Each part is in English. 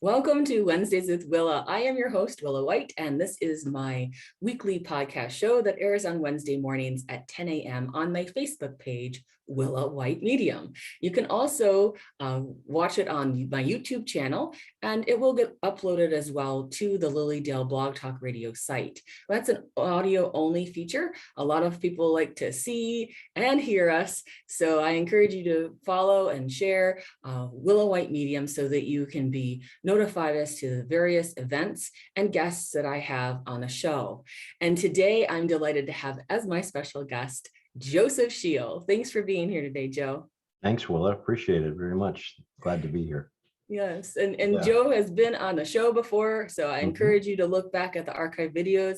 Welcome to Wednesdays with Willa. I am your host, Willa White, and this is my weekly podcast show that airs on Wednesday mornings at 10 a.m. on my Facebook page, Willa White Medium. You can also watch it on my YouTube channel, and it will get uploaded as well to the Lilydale Blog Talk Radio site. That's an audio-only feature. A lot of people like to see and hear us, so I encourage you to follow and share Willa White Medium so that you can be notified as to the various events and guests that I have on the show. And today I'm delighted to have as my special guest, Joseph Shiel. Thanks for being here today, Joe. Thanks, Willa. Appreciate it very much. Glad to be here. Yes, and Joe has been on the show before, so I encourage you to look back at the archive videos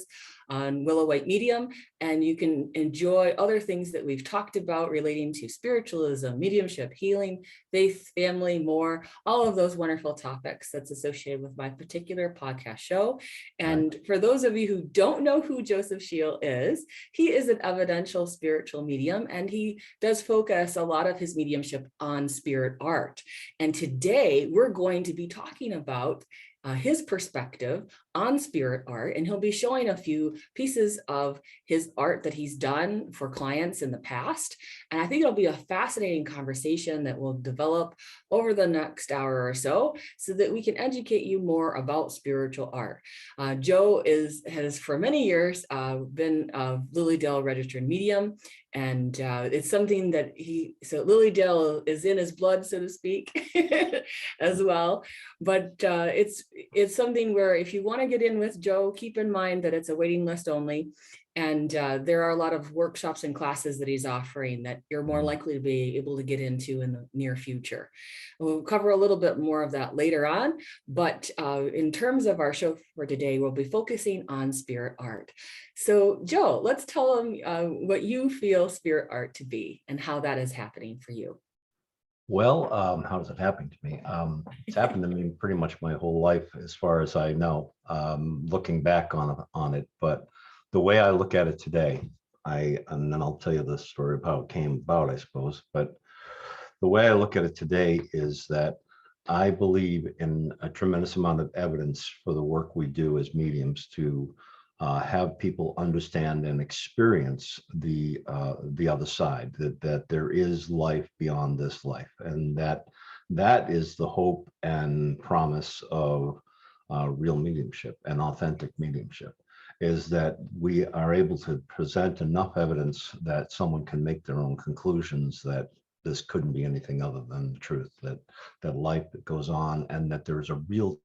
on Willa White Medium, and you can enjoy other things that we've talked about relating to spiritualism, mediumship, healing, faith, family, more, all of those wonderful topics that's associated with my particular podcast show. And for those of you who don't know who Joseph Shiel is, he is an evidential spiritual medium, and he does focus a lot of his mediumship on spirit art. And today we're going to be talking about his perspective on spirit art, and he'll be showing a few pieces of his art that he's done for clients in the past. And I think it'll be a fascinating conversation that will develop over the next hour or so that we can educate you more about spiritual art. Joe has for many years been a Lilydale registered medium, and it's something that Lilydale is in his blood, so to speak, as well. But it's something where if you want to get in with Joe, keep in mind that it's a waiting list only. And there are a lot of workshops and classes that he's offering that you're more likely to be able to get into in the near future. We'll cover a little bit more of that later on, but in terms of our show for today, we'll be focusing on spirit art. So Joe, let's tell them what you feel spirit art to be and how that is happening for you. Well, how is it happening to me? It's happened to me pretty much my whole life, as far as I know, looking back on it. But the way I look at it today, and then I'll tell you the story of how it came about, I suppose. But the way I look at it today is that I believe in a tremendous amount of evidence for the work we do as mediums to have people understand and experience the other side, that there is life beyond this life, and that is the hope and promise of real mediumship and authentic mediumship, is that we are able to present enough evidence that someone can make their own conclusions that this couldn't be anything other than the truth, that life that goes on, and that there's a real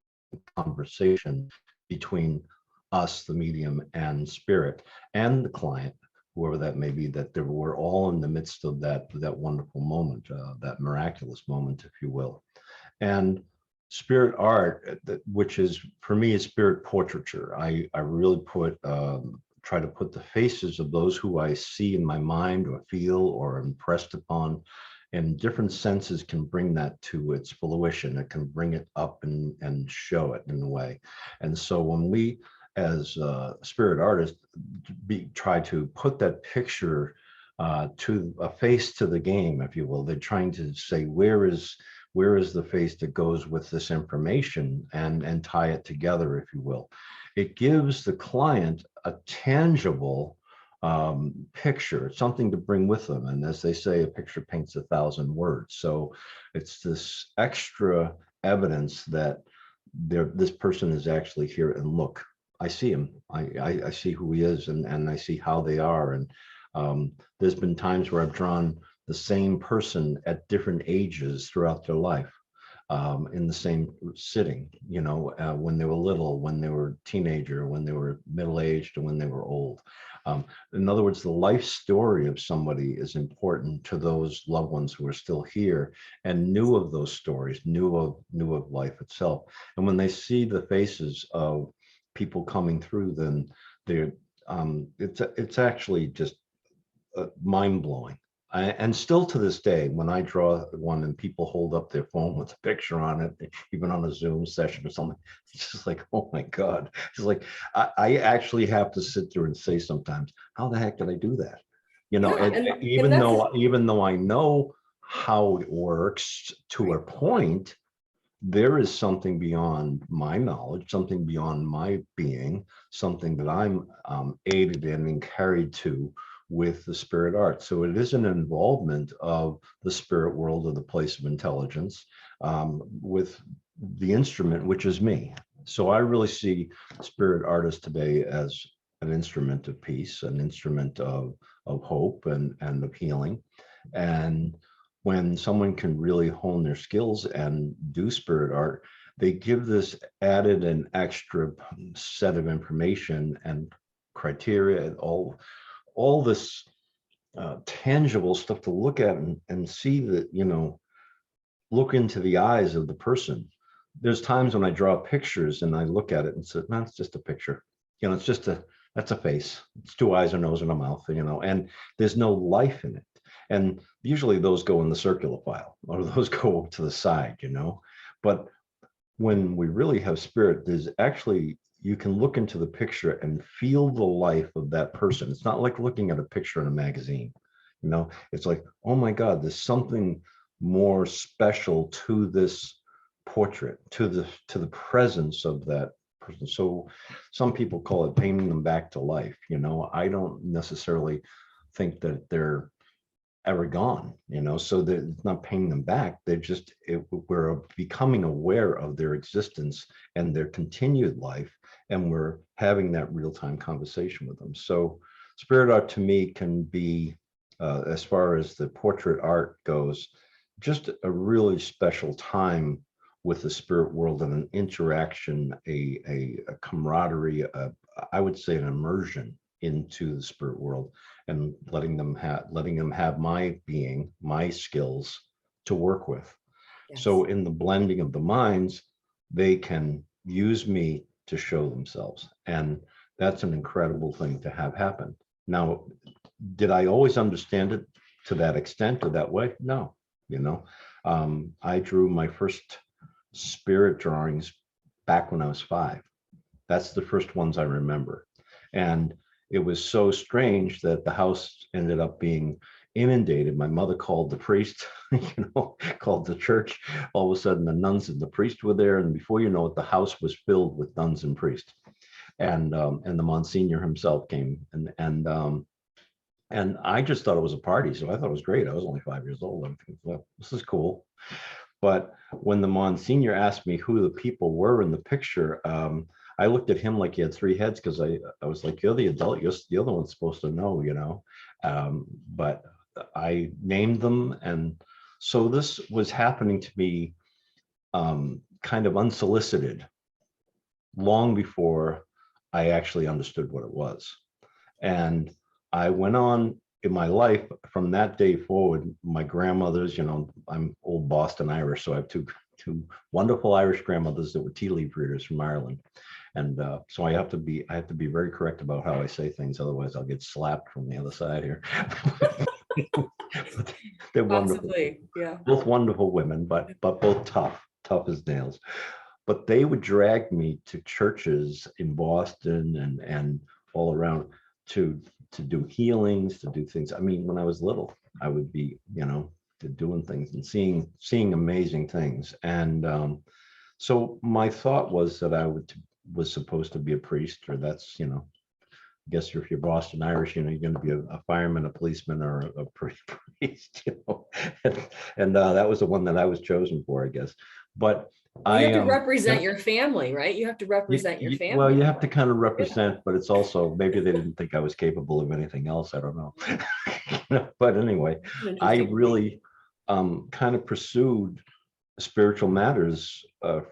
conversation between us, the medium, and spirit, and the client, whoever that may be, that we're all in the midst of that wonderful moment, that miraculous moment, if you will. And spirit art, which is for me is spirit portraiture. I really try to put the faces of those who I see in my mind or feel or impressed upon, and different senses can bring that to its fruition. It can bring it up and show it in a way. And so when we, as spirit artists, try to put that picture to a face to the game, if you will, they're trying to say, where is the face that goes with this information, and tie it together, if you will. It gives the client a tangible picture, something to bring with them. And as they say, a picture paints 1,000 words. So it's this extra evidence that this person is actually here, and look, I see him. I see who he is, and I see how they are. And there's been times where I've drawn the same person at different ages throughout their life, in the same sitting, when they were little, when they were teenager, when they were middle-aged, and when they were old. In other words, the life story of somebody is important to those loved ones who are still here and knew of those stories, knew of life itself. And when they see the faces of people coming through, then it's actually just mind-blowing. And still to this day, when I draw one and people hold up their phone with a picture on it, even on a Zoom session or something, it's just like, oh my God. It's like, I actually have to sit there and say sometimes, how the heck did I do that? Even though I know how it works to a point, there is something beyond my knowledge, something beyond my being, something that I'm aided in and carried to with the spirit art. So it is an involvement of the spirit world, of the place of intelligence, with the instrument, which is me. So I really see spirit artists today as an instrument of peace, an instrument of hope and of healing. And when someone can really hone their skills and do spirit art, they give this added and extra set of information and criteria and all this tangible stuff to look at and see that, you know, look into the eyes of the person. There's times when I draw pictures and I look at it and say, man, it's just a picture. You know, it's just that's a face. It's two eyes, a nose, and a mouth, you know, and there's no life in it. And usually those go in the circular file or those go to the side, you know. But when we really have spirit, there's actually, you can look into the picture and feel the life of that person. It's not like looking at a picture in a magazine, you know. It's like, oh my God, there's something more special to this portrait, to the presence of that person. So some people call it painting them back to life. You know, I don't necessarily think that they're ever gone, you know, so that it's not paying them back. They're just, we're becoming aware of their existence and their continued life, and we're having that real-time conversation with them. So spirit art to me can be, as far as the portrait art goes, just a really special time with the spirit world and an interaction, a camaraderie, I would say an immersion into the spirit world, and letting them have my being, my skills to work with. Yes. So in the blending of the minds, they can use me to show themselves. And that's an incredible thing to have happen. Now, did I always understand it to that extent or that way? No, you know, I drew my first spirit drawings back when I was 5. That's the first ones I remember. And it was so strange that the house ended up being inundated. My mother called the priest, you know, called the church. All of a sudden, the nuns and the priest were there, and before you know it, the house was filled with nuns and priests. And the Monsignor himself came, and I just thought it was a party, so I thought it was great. I was only 5 years old. I'm thinking, well, this is cool. But when the Monsignor asked me who the people were in the picture, I looked at him like he had 3 heads, because I was like, you're the adult, you're the other one's supposed to know, you know. But I named them, and so this was happening to me kind of unsolicited, long before I actually understood what it was. And I went on in my life from that day forward. My grandmothers, you know, I'm old Boston Irish, so I have two wonderful Irish grandmothers that were tea leaf readers from Ireland. And so I have to be very correct about how I say things, otherwise I'll get slapped from the other side here. They're wonderful. Yeah. Both wonderful women, but both tough as nails. But they would drag me to churches in Boston and all around to do healings, to do things. I mean, when I was little, I would be, you know, doing things and seeing amazing things. And so my thought was that I was supposed to be a priest, or that's, you know, I guess if you're Boston Irish, you know, you're going to be a fireman, a policeman, or a priest, you know. And that was the one that I was chosen for, I guess. But well, you have to represent your family, right? You have to represent your family. Well, you have to kind of represent, yeah. But it's also, maybe they didn't think I was capable of anything else. I don't know. But anyway, I really kind of pursued spiritual matters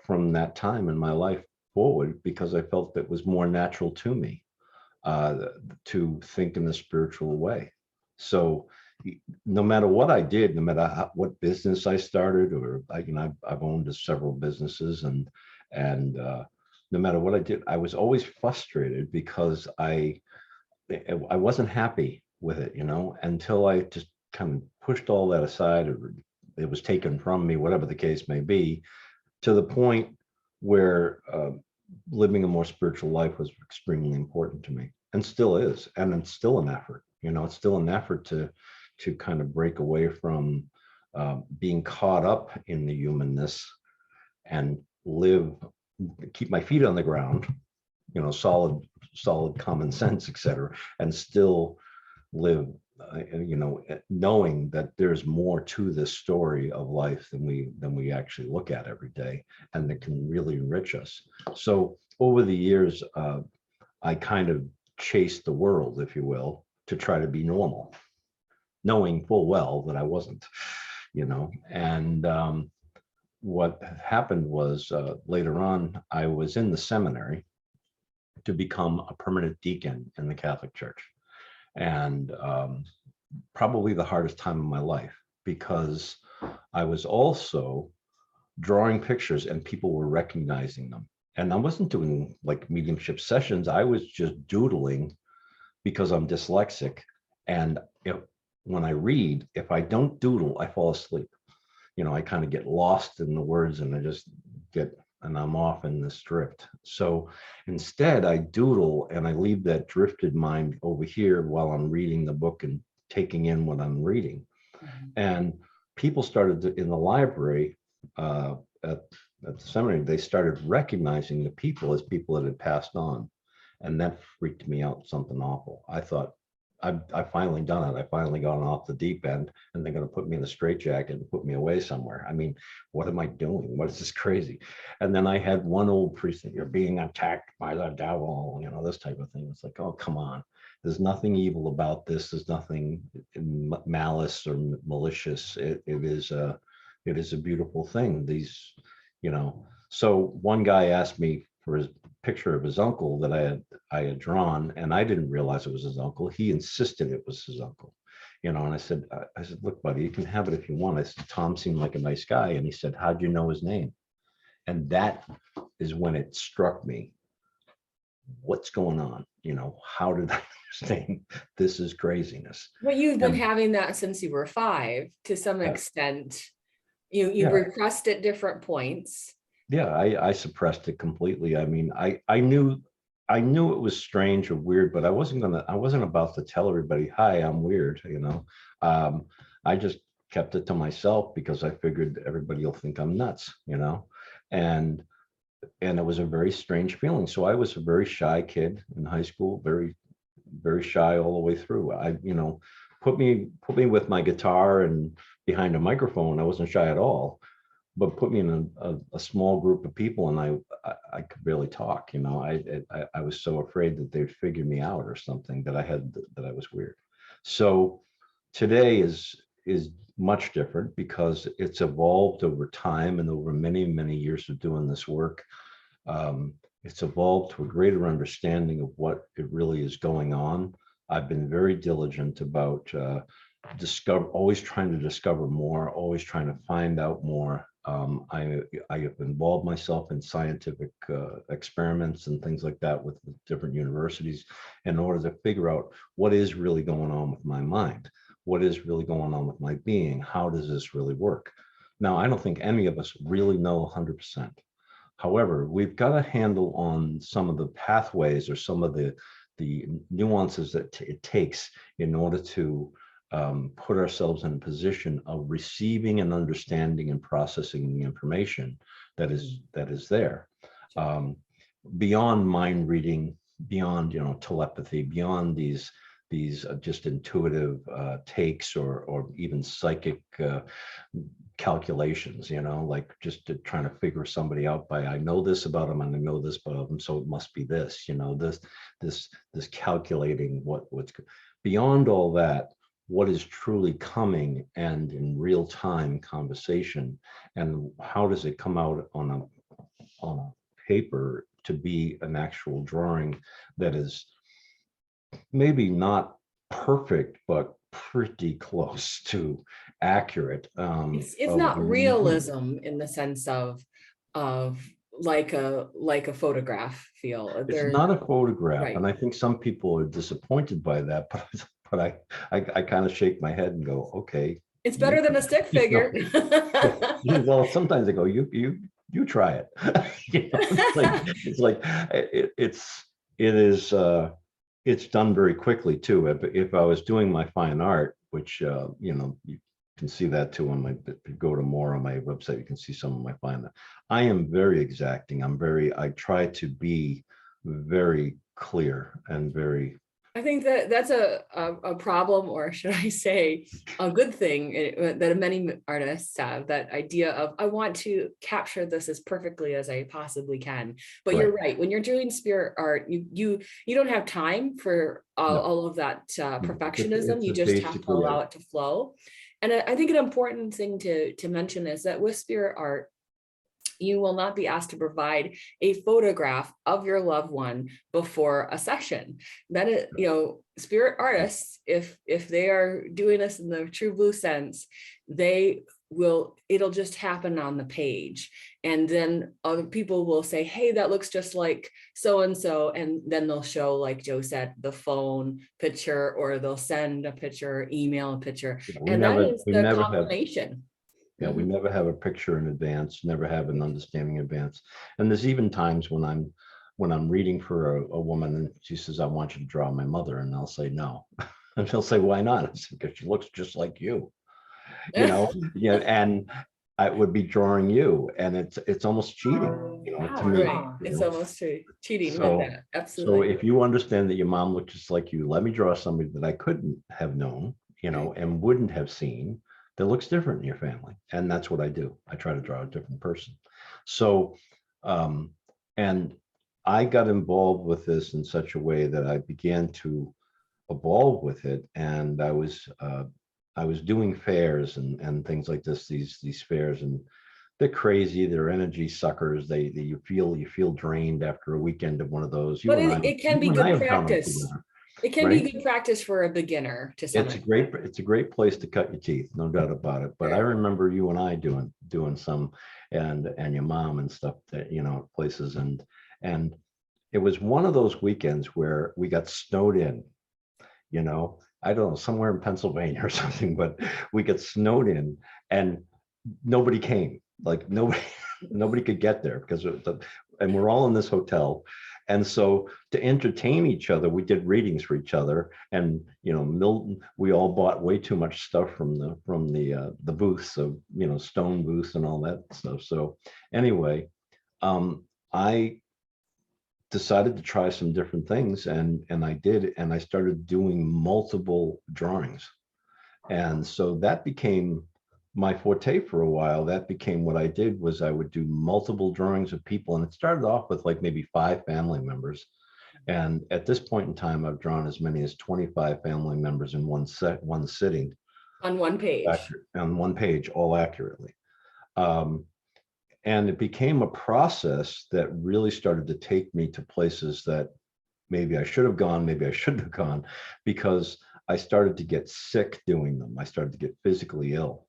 from that time in my life forward, because I felt it was more natural to me to think in a spiritual way. So no matter what I did, no matter what business I started, or you know, I've owned several businesses, and no matter what I did, I was always frustrated because I wasn't happy with it, you know, until I just kind of pushed all that aside, or it was taken from me, whatever the case may be, to the point where living a more spiritual life was extremely important to me, and still is. And it's still an effort, you know, it's still an effort to kind of break away from being caught up in the humanness and keep my feet on the ground, solid common sense, etc., and still live, knowing that there's more to this story of life than we actually look at every day, and that can really enrich us. So over the years, I kind of chased the world, if you will, to try to be normal, knowing full well that I wasn't, and what happened was, later on, I was in the seminary to become a permanent deacon in the Catholic Church. And probably the hardest time of my life, because I was also drawing pictures and people were recognizing them. And I wasn't doing like mediumship sessions. I was just doodling because I'm dyslexic. And when I read, if I don't doodle, I fall asleep. I kind of get lost in the words, and I'm off in this drift. So instead I doodle, and I leave that drifted mind over here while I'm reading the book and taking in what I'm reading. Mhm. And people started in the library, at the seminary, they started recognizing the people as people that had passed on. And that freaked me out, something awful. I thought, I finally done it. I finally gone off the deep end, and they're going to put me in a straitjacket and put me away somewhere. I mean, what am I doing? What is this crazy? And then I had one old priest that, you're being attacked by the devil, this type of thing. It's like, oh, come on. There's nothing evil about this. There's nothing malice or malicious. It is a beautiful thing. So one guy asked me for his picture of his uncle that I had drawn, and I didn't realize it was his uncle. He insisted it was his uncle, and I said, look, buddy, you can have it if you want. I said, Tom seemed like a nice guy. And he said, how'd you know his name? And that is when it struck me. What's going on? How did I understand? This is craziness. Well, you've been And having that since you were 5 to some extent. You yeah. repressed at different points. Yeah, I suppressed it completely. I mean, I knew it was strange or weird, but I wasn't about to tell everybody, hi, I'm weird, I just kept it to myself because I figured everybody will think I'm nuts, and it was a very strange feeling. So I was a very shy kid in high school, very, very shy all the way through. Put me with my guitar and behind a microphone, I wasn't shy at all. But put me in a small group of people, and I could barely talk. I was so afraid that they'd figure me out or something, that I was weird. So today is much different because it's evolved over time and over many, many years of doing this work. It's evolved to a greater understanding of what it really is going on. I've been very diligent about always trying to discover more, always trying to find out more. I have involved myself in scientific experiments and things like that with different universities in order to figure out what is really going on with my mind, what is really going on with my being, how does this really work? Now, I don't think any of us really know 100%. However, we've got a handle on some of the pathways or some of the nuances that it takes in order to put ourselves in a position of receiving and understanding and processing the information that is there, beyond mind reading, beyond telepathy, beyond these just intuitive takes or even psychic calculations, like just trying to figure somebody out by, I know this about them and I know this about them, so it must be this, this calculating what's beyond all that. What is truly coming and in real time conversation, and how does it come out on a paper to be an actual drawing that is maybe not perfect, but pretty close to accurate. It's not realism in the sense of like a photograph feel. It's not a photograph, right. And I think some people are disappointed by that, but I kind of shake my head and go, okay. It's better than a stick figure. Well, sometimes I go, you try it. It's done very quickly too. If I was doing my fine art, which can see that too on my, if you go to more on my website, you can see some of my find. I am very exacting. I try to be very clear and very. I think that that's a problem, or should I say a good thing that many artists have, that idea of, I want to capture this as perfectly as I possibly can. But Right. You're right, when you're doing spirit art, you don't have time for all of that perfectionism. You just have to allow it to flow. And I think an important thing to mention is that with spirit art, you will not be asked to provide a photograph of your loved one before a session. That is, spirit artists, if they are doing this in the true blue sense, it'll just happen on the page. And then other people will say, hey, that looks just like so-and-so. And then they'll show, like Joe said, the phone picture, or they'll send a picture, email a picture. And that is the combination. Yeah, we never have a picture in advance, never have an understanding in advance. And there's even times when I'm reading for a woman and she says, I want you to draw my mother. And I'll say, no. And she'll say, why not? I said, because she looks just like you, yeah, and I would be drawing you. And it's almost cheating, to me. Right. It's almost cheating so, with that. Absolutely. So if you understand that your mom looked just like you, let me draw somebody that I couldn't have known, and wouldn't have seen, that looks different in your family. And that's what I do. I try to draw a different person. So, and I got involved with this in such a way that I began to evolve with it. And I was doing fairs and things like this, these fairs, and they're crazy. They're energy suckers. You feel drained after a weekend of one of those. But it can be good practice. It can be good practice for a beginner to some extent. It's a great place to cut your teeth, no doubt about it. But I remember you and I doing some, and your mom and stuff, that places, and it was one of those weekends where we got snowed in, I don't know, somewhere in Pennsylvania or something, but we got snowed in and nobody came. Like nobody could get there because and we're all in this hotel. And so to entertain each other, we did readings for each other. And Milton, we all bought way too much stuff from the booths of stone booths and all that stuff. So anyway, I decided to try some different things, and I did, and I started doing multiple drawings. And so that became my forte for a while. That became what I did, was I would do multiple drawings of people. And it started off with like maybe 5 family members. And at this point in time, I've drawn as many as 25 family members in one sitting. On one page. On one page, all accurately. And it became a process that really started to take me to places that maybe I should have gone, maybe I shouldn't have gone, because I started to get sick doing them. I started to get physically ill.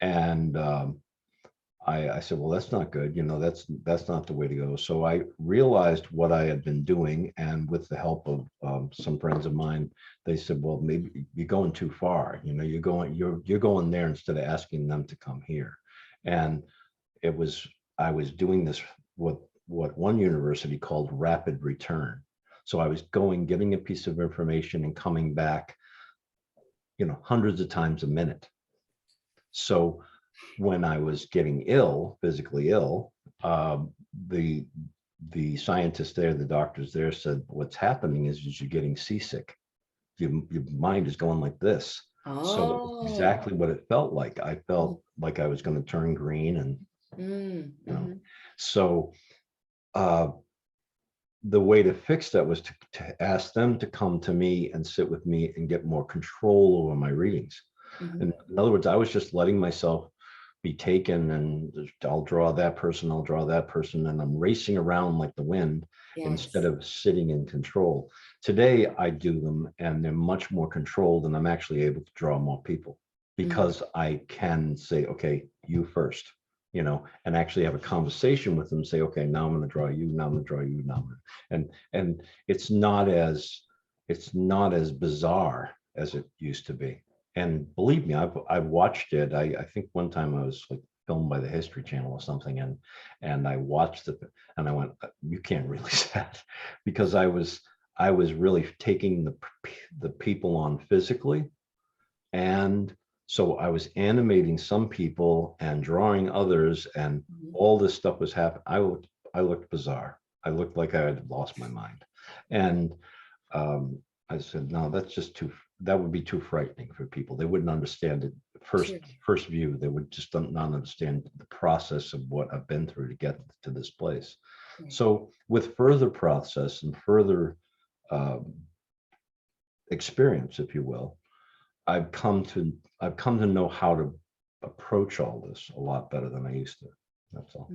And I said, well, that's not good. That's not the way to go. So I realized what I had been doing. And with the help of some friends of mine, they said, well, maybe you're going too far. You're going there instead of asking them to come here. And I was doing this, what one university called rapid return. So I was getting a piece of information and coming back, hundreds of times a minute. So when I was getting ill, physically ill, the scientists there, the doctors there said, what's happening is you're getting seasick. Your mind is going like this. Oh. So exactly what it felt like. I felt like I was going to turn green, and so the way to fix that was to ask them to come to me and sit with me and get more control over my readings. And in other words, I was just letting myself be taken, and I'll draw that person, I'll draw that person, and I'm racing around like the wind. Yes. Instead of sitting in control. Today I do them and they're much more controlled, and I'm actually able to draw more people because I can say, okay, you first, and actually have a conversation with them, say, okay, now I'm going to draw you, now I'm going to draw you, now and it's not as bizarre as it used to be. And believe me, I've watched it. I think one time I was like filmed by the History Channel or something, and I watched it and I went, you can't release that, because I was really taking the people on physically and So I was animating some people and drawing others, and all this stuff was happening. I looked bizarre. I looked like I had lost my mind. And I said, no, that's just that would be too frightening for people. They wouldn't understand it. First view, they would just not understand the process of what I've been through to get to this place. So with further process and further experience, if you will, I've come to know how to approach all this a lot better than I used to. That's all.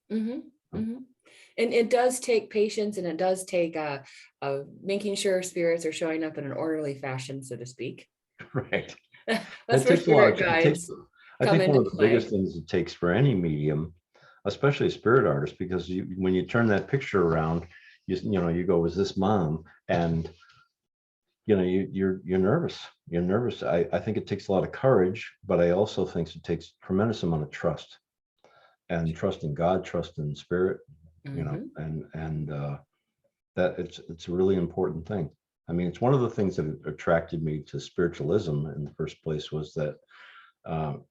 And it does take patience, and it does take making sure spirits are showing up in an orderly fashion, so to speak. Right. That's where spirit guides. I think one of the biggest things it takes for any medium, especially a spirit artist, because when you turn that picture around, you go, is this mom? And you're nervous. You're nervous. I think it takes a lot of courage, but I also think it takes a tremendous amount of trust, and trust in God, trust in spirit, and that it's a really important thing. I mean, it's one of the things that attracted me to spiritualism in the first place, was that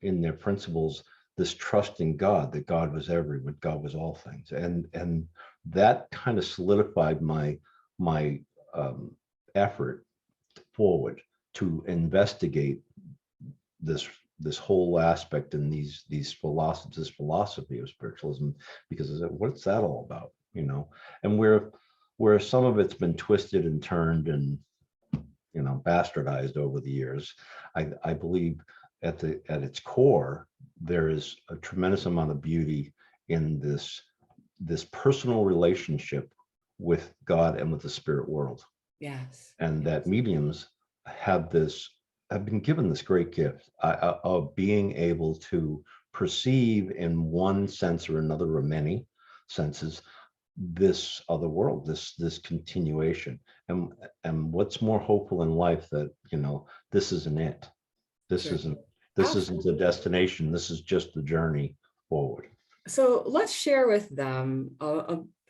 in their principles, this trust in God, that God was everywhere, God was all things, and that kind of solidified my effort forward to investigate this whole aspect in this philosophy of spiritualism, because I said, what's that all about? And where some of it's been twisted and turned and bastardized over the years, I believe at its core there is a tremendous amount of beauty in this personal relationship with God and with the spirit world. Yes. And that mediums have been given this great gift of being able to perceive in one sense or another, or many senses, this other world, this continuation. And what's more hopeful in life that this isn't it. This isn't the destination. This is just the journey forward. So let's share with them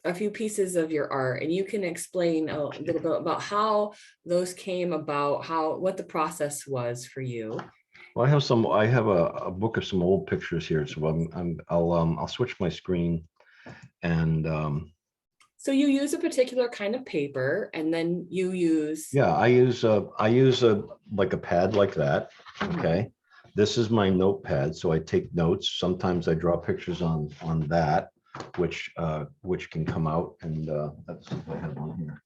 a few pieces of your art, and you can explain a little bit about how those came about, what the process was for you. Well, I have a book of some old pictures here, so I'll switch my screen, and so you use a particular kind of paper, and then you use I use like a pad like that. Okay. This is my notepad, so I take notes. Sometimes I draw pictures on that, which can come out, and that's if I have one here.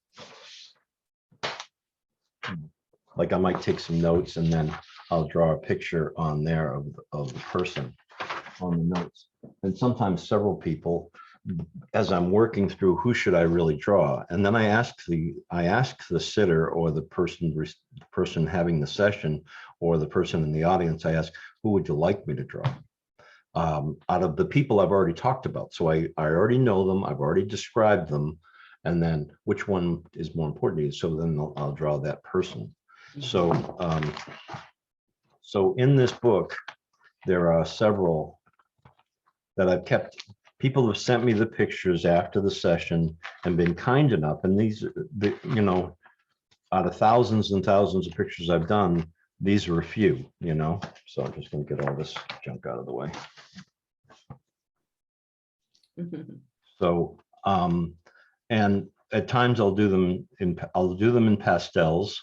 Like I might take some notes, and then I'll draw a picture on there of the person on the notes. And sometimes several people, as I'm working through who should I really draw, and then I ask the sitter, or the person having the session, or the person in the audience, I ask, who would you like me to draw? Out of the people I've already talked about. So I already know them, I've already described them, and then which one is more important to you? So then I'll draw that person. So in this book, there are several that I've kept. People have sent me the pictures after the session and been kind enough, and these, out of thousands and thousands of pictures I've done, these are a few, so I'm just going to get all this junk out of the way. So, and at times I'll do them in pastels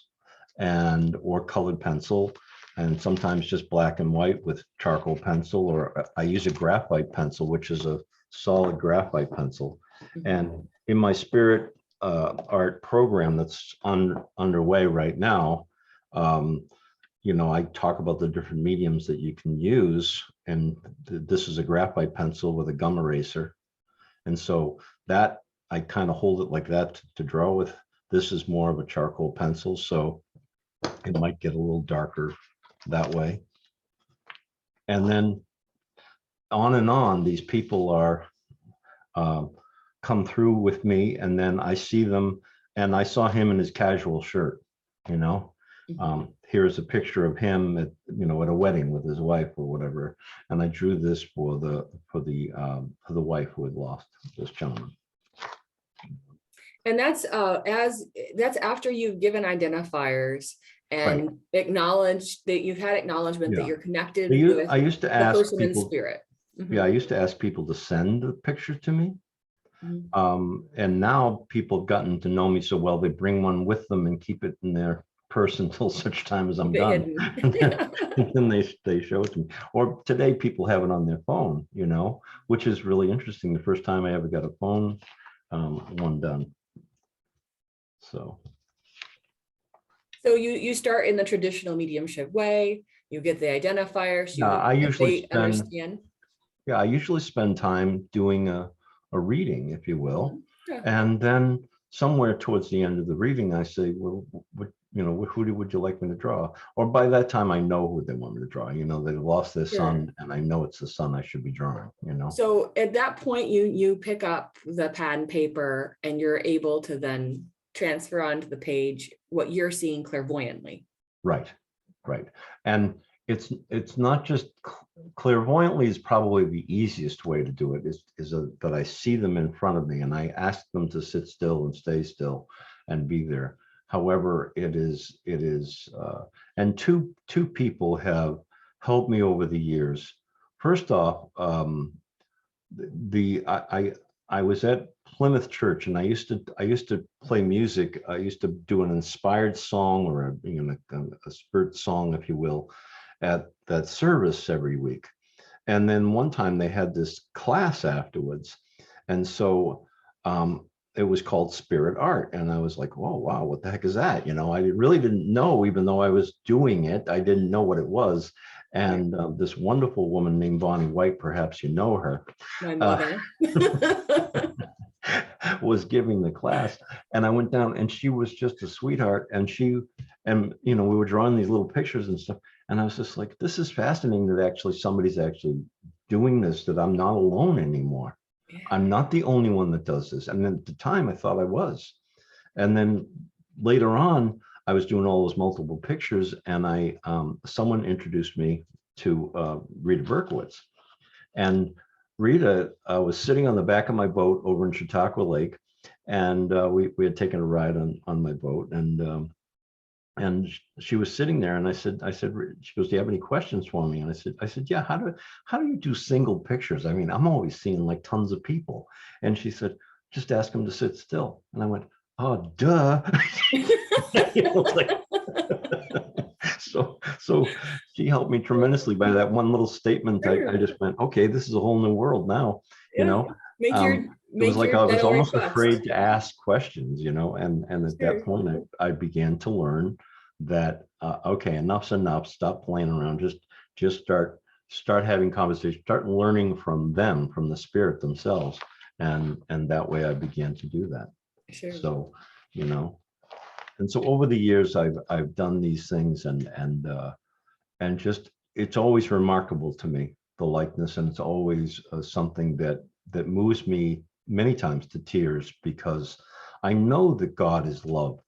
or colored pencil, and sometimes just black and white with charcoal pencil, or I use a graphite pencil, which is a solid graphite pencil. And in my spirit art program that's underway right now, I talk about the different mediums that you can use, and this is a graphite pencil with a gum eraser, and so that I kind of hold it like that to draw with. This is more of a charcoal pencil, so it might get a little darker that way. And then on and on, these people are come through with me, and then I see them, and I saw him in his casual shirt, here's a picture of him at a wedding with his wife or whatever, and I drew this for the wife who had lost this gentleman. And that's after you've given identifiers and acknowledge that you've had acknowledgement that you're connected with I used to the ask person in people, spirit. yeah, I used to ask people to send a picture to me. Mhm. And now people have gotten to know me so well, they bring one with them and keep it in their purse until such time as I'm Keep it done. hidden. And then they show it to me. Or today people have it on their phone, you know, which is really interesting. The first time I ever got a phone one done. So You start in the traditional mediumship way, you get the identifiers, yeah, I usually they understand. I usually spend time doing a reading, if you will. Yeah. And then somewhere towards the end of the reading, I say, well, what, you know, who would you like me to draw? Or by that time, I know who they want me to draw. You know, they lost their son, and I know it's the son I should be drawing, you know. So at that point, you pick up the pad and paper and you're able to then transfer onto the page what you're seeing clairvoyantly. Right, right. And it's not just clairvoyantly is probably the easiest way to do it is that I see them in front of me and I ask them to sit still and stay still and be there. However, it is and two people have helped me over the years. First off, I was at Plymouth Church and I used to play music. I used to do an inspired song or a spirit song, if you will, at that service every week. And then one time they had this class afterwards. And so it was called Spirit Art. And I was like, oh, wow, what the heck is that? You know, I really didn't know, even though I was doing it, I didn't know what it was. And this wonderful woman named Bonnie White, perhaps you know her. My mother. Was giving the class, and I went down and she was just a sweetheart, and we were drawing these little pictures and stuff, and I was just like, this is fascinating that actually somebody's actually doing this, that I'm not alone anymore. Yeah. I'm not the only one that does this. And then at the time I thought I was, and then later on I was doing all those multiple pictures, and someone introduced me to Rita Berkowitz. And Rita was sitting on the back of my boat over in Chautauqua Lake, and we had taken a ride on my boat, and she was sitting there, and I said, she goes, do you have any questions for me? And I said, yeah. How do you do single pictures? I mean, I'm always seeing like tons of people. And she said, just ask them to sit still. And I went, oh, duh. So she helped me tremendously by that one little statement. I just went, okay, this is a whole new world now, you know. It was like I was almost afraid to ask questions, you know, and at that point I began to learn that okay, enough's enough, stop playing around, just start having conversations, start learning from them, from the spirit themselves, and that way I began to do that. So, you know. And so over the years, I've done these things, and just it's always remarkable to me, the likeness, and it's always something that moves me many times to tears, because I know that God is love,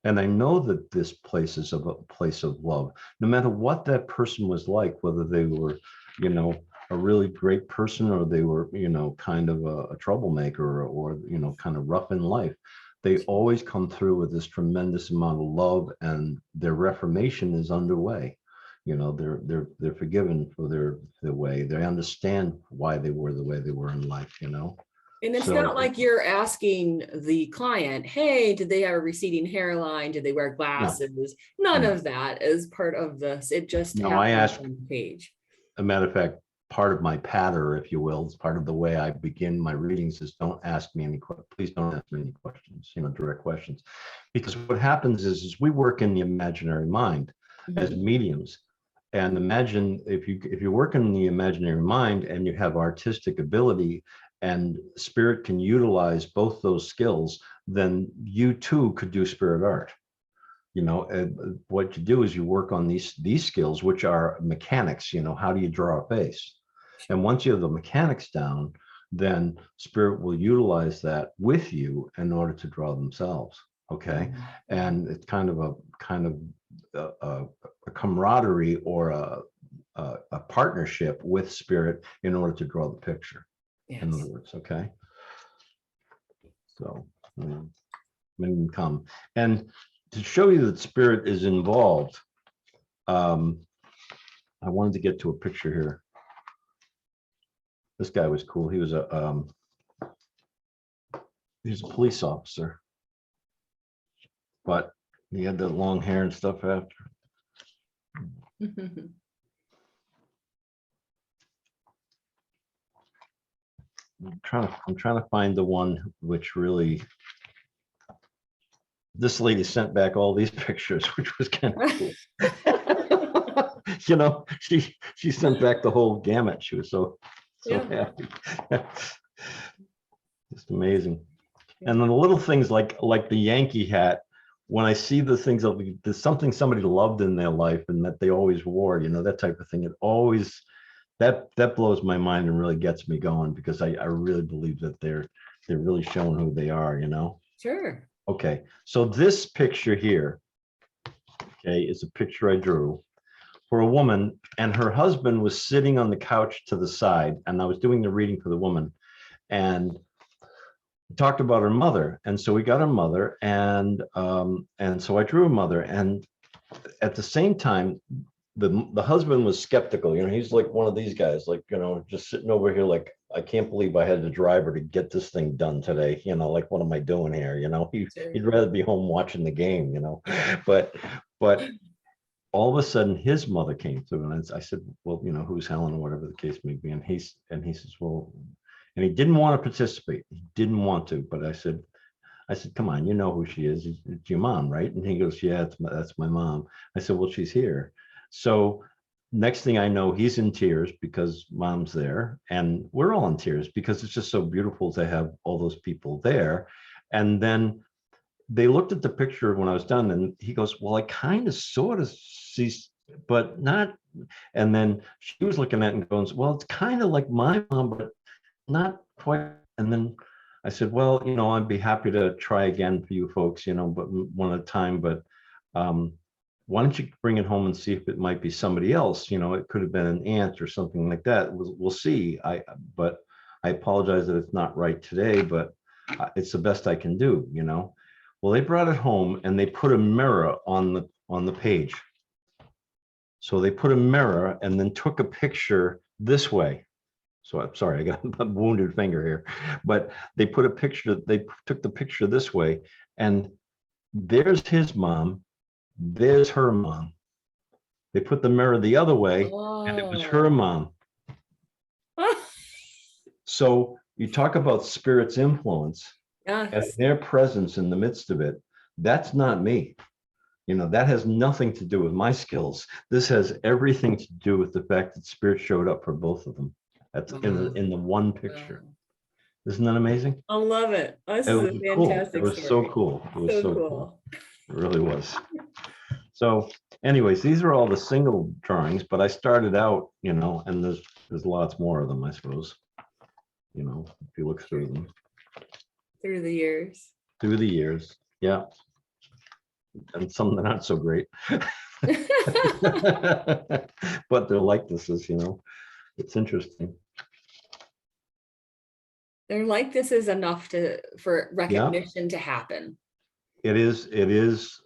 and I know that this place is a place of love. No matter what that person was like, whether they were, you know, a really great person, or they were, you know, kind of a troublemaker, or you know, kind of rough in life. They always come through with this tremendous amount of love, and their reformation is underway. You know, they're forgiven for their way. They understand why they were the way they were in life, you know. And it's not like you're asking the client, hey, did they have a receding hairline? Did they wear glasses? No. None of that is part of this. It just I asked on the page. As a matter of fact, part of my patter, if you will, is part of the way I begin my readings is don't ask me any questions. Please don't ask me any questions, you know, direct questions. Because what happens is we work in the imaginary mind as mediums. And imagine if you work in the imaginary mind and you have artistic ability and spirit can utilize both those skills, then you too could do spirit art. You know, what you do is you work on these skills, which are mechanics. You know, how do you draw a face? And once you have the mechanics down, then spirit will utilize that with you in order to draw themselves. Okay, and it's kind of a camaraderie or a partnership with spirit in order to draw the picture. Yes. In other words, okay. So, come and to show you that spirit is involved, I wanted to get to a picture here. This guy was cool. He was a police officer, but he had the long hair and stuff after. I'm trying to find the one which really. This lady sent back all these pictures, which was kind of cool. You know, she sent back the whole gamut. She was so happy. Just amazing. And then the little things like the Yankee hat. When I see the things of there's something somebody loved in their life and that they always wore, you know, that type of thing. It always that blows my mind and really gets me going, because I really believe that they're really showing who they are, you know. Sure. Okay, so this picture here, okay, is a picture I drew for a woman, and her husband was sitting on the couch to the side, and I was doing the reading for the woman, and we talked about her mother, and so we got her mother, and so I drew her mother, and at the same time, the husband was skeptical. You know, he's like one of these guys, like, you know, just sitting over here like, I can't believe I had to drive her to get this thing done today. You know, like, what am I doing here? You know, he'd rather be home watching the game, you know, but all of a sudden his mother came through, and I said, well, you know, who's Helen, or whatever the case may be. And he says, well, and he didn't want to participate. He didn't want to, but I said, come on, you know who she is. It's your mom, right? And he goes, yeah, that's my mom. I said, well, she's here. So next thing I know, he's in tears because mom's there, and we're all in tears because it's just so beautiful to have all those people there. And then they looked at the picture when I was done, and he goes, well, I kind of sort of see, but not. And then she was looking at it and going, well, it's kind of like my mom, but not quite. And then I said, well, you know, I'd be happy to try again for you folks, you know, but one at a time. But why don't you bring it home and see if it might be somebody else? You know, it could have been an aunt or something like that. We'll see. But I apologize that it's not right today, but it's the best I can do, you know. Well, they brought it home and they put a mirror on the page. So they put a mirror and then took a picture this way. So I'm sorry, I got a wounded finger here, but they put a picture, they took the picture this way, and there's his mom, there's her mom. They put the mirror the other way, and it was her mom. So you talk about spirit's influence, and their presence in the midst of it. That's not me. You know, that has nothing to do with my skills. This has everything to do with the fact that spirit showed up for both of them. That's in the one picture. Isn't that amazing? I love it. This is a fantastic Cool. It was story. so cool. It was so cool. It really was. So anyways, these are all the single drawings, but I started out, you know, and there's lots more of them, I suppose, you know, if you look through them. Through the years. Yeah. And some that aren't so great. But they're likenesses, you know. It's interesting. They're like, this is enough for recognition to happen. It is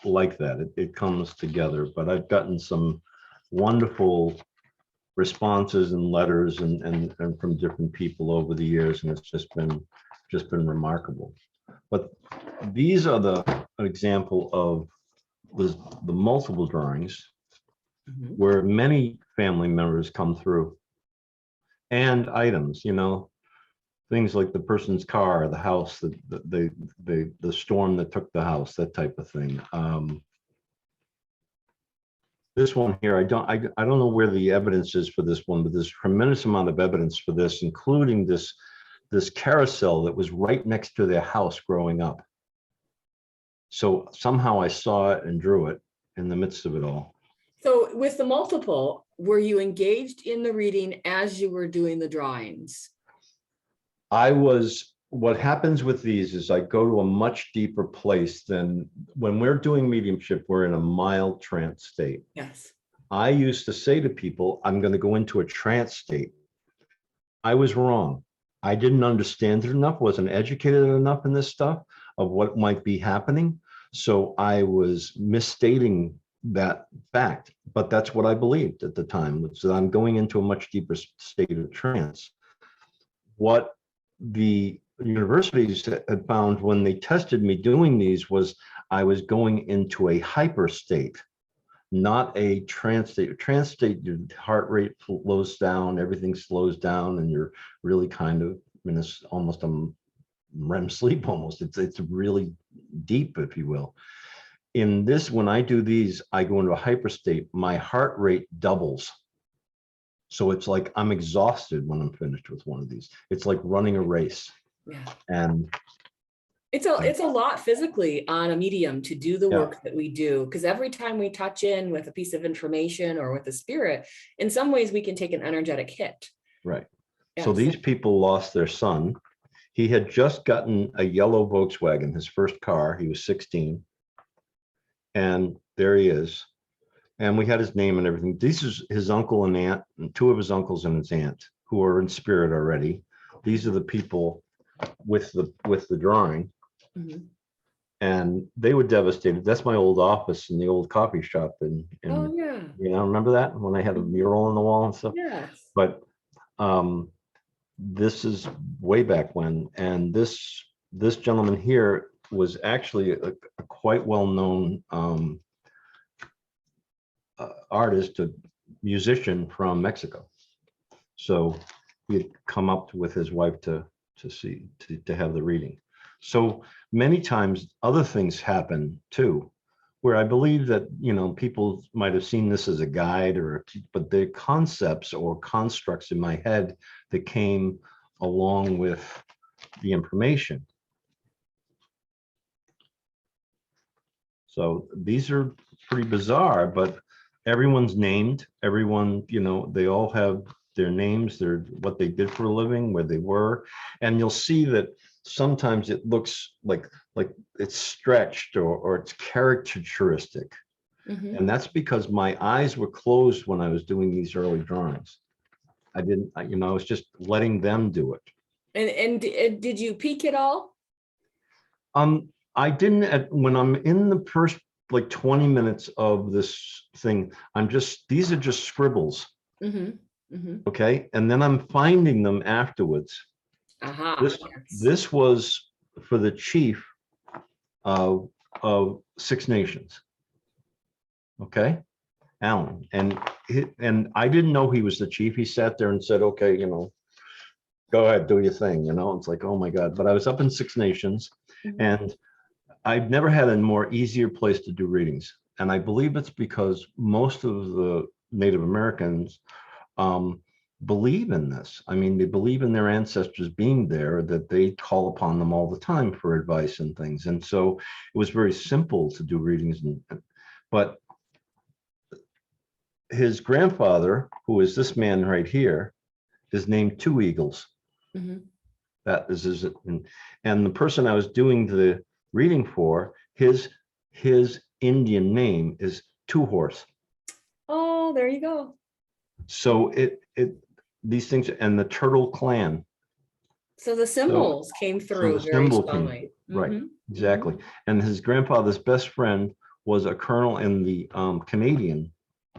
like that. It comes together. But I've gotten some wonderful responses and letters and from different people over the years, and it's just been remarkable. But these are an example of the multiple drawings where many family members come through, and items, you know, things like the person's car, the house, the storm that took the house, that type of thing. This one here, I don't know where the evidence is for this one, but there's a tremendous amount of evidence for this, including this carousel that was right next to their house growing up. So somehow I saw it and drew it in the midst of it all. So with the multiple, were you engaged in the reading as you were doing the drawings? I was. What happens with these is I go to a much deeper place than when we're doing mediumship, we're in a mild trance state. Yes. I used to say to people, I'm going to go into a trance state. I was wrong. I didn't understand it enough, wasn't educated enough in this stuff of what might be happening. So I was misstating that fact, but that's what I believed at the time, which is that I'm going into a much deeper state of trance. What the universities had found when they tested me doing these was I was going into a hyper state, not a trance state. Trance state, your heart rate slows down, everything slows down, and you're really kind of in this almost a REM sleep almost. It's really deep, if you will. In this, when I do these, I go into a hyper state, my heart rate doubles. So it's like I'm exhausted when I'm finished with one of these. It's like running a race. Yeah. And it's a lot physically on a medium to do the Yeah. work that we do, because every time we touch in with a piece of information or with a spirit, in some ways we can take an energetic hit. right. Yeah, So these people lost their son. He had just gotten a yellow Volkswagen, his first car. He was 16. And there he is. And we had his name and everything. This is his uncle and aunt, and two of his uncles and his aunt, who are in spirit already. These are the people with the drawing. Mhm. And they were devastated. That's my old office in the old coffee shop in Oh yeah. you know, remember that when I had a mural on the wall and stuff? Yes. But this is way back when, and this gentleman here was actually a quite well-known artist, a musician from Mexico. So he'd come up with his wife to have the reading. So many times other things happen too, where I believe that, you know, people might have seen this as a guide but the concepts or constructs in my head that came along with the information. So these are pretty bizarre, but everyone's named, everyone, you know, they all have their names, their what they did for a living, where they were. And you'll see that sometimes it looks like it's stretched or it's caricaturistic. Mhm. And that's because my eyes were closed when I was doing these early drawings. I didn't, you know, I was just letting them do it. And did you peek at all? I didn't, when I'm in the first like 20 minutes of this thing, these are just scribbles. Mhm. Mhm. Okay. And then I'm finding them afterwards. Aha. This, Yes. this was for the chief of Six Nations. Okay. Alan. And I didn't know he was the chief. He sat there and said, okay, you know, go ahead, do your thing. You know, it's like, oh my God. But I was up in Six Nations, Mhm. and I've never had a more easier place to do readings. And I believe it's because most of the Native Americans believe in this. I mean, they believe in their ancestors being there, that they call upon them all the time for advice and things. And so it was very simple to do readings. But his grandfather, who is this man right here, is named Two Eagles. Mhm. That is his, and the person I was doing the reading for, his Indian name is Two Horse. Oh, there you go. So these things, and the Turtle Clan. So the symbols came So through the very symbol came, strongly. right, Mhm. exactly. Mhm. And his grandfather's best friend was a colonel in the Canadian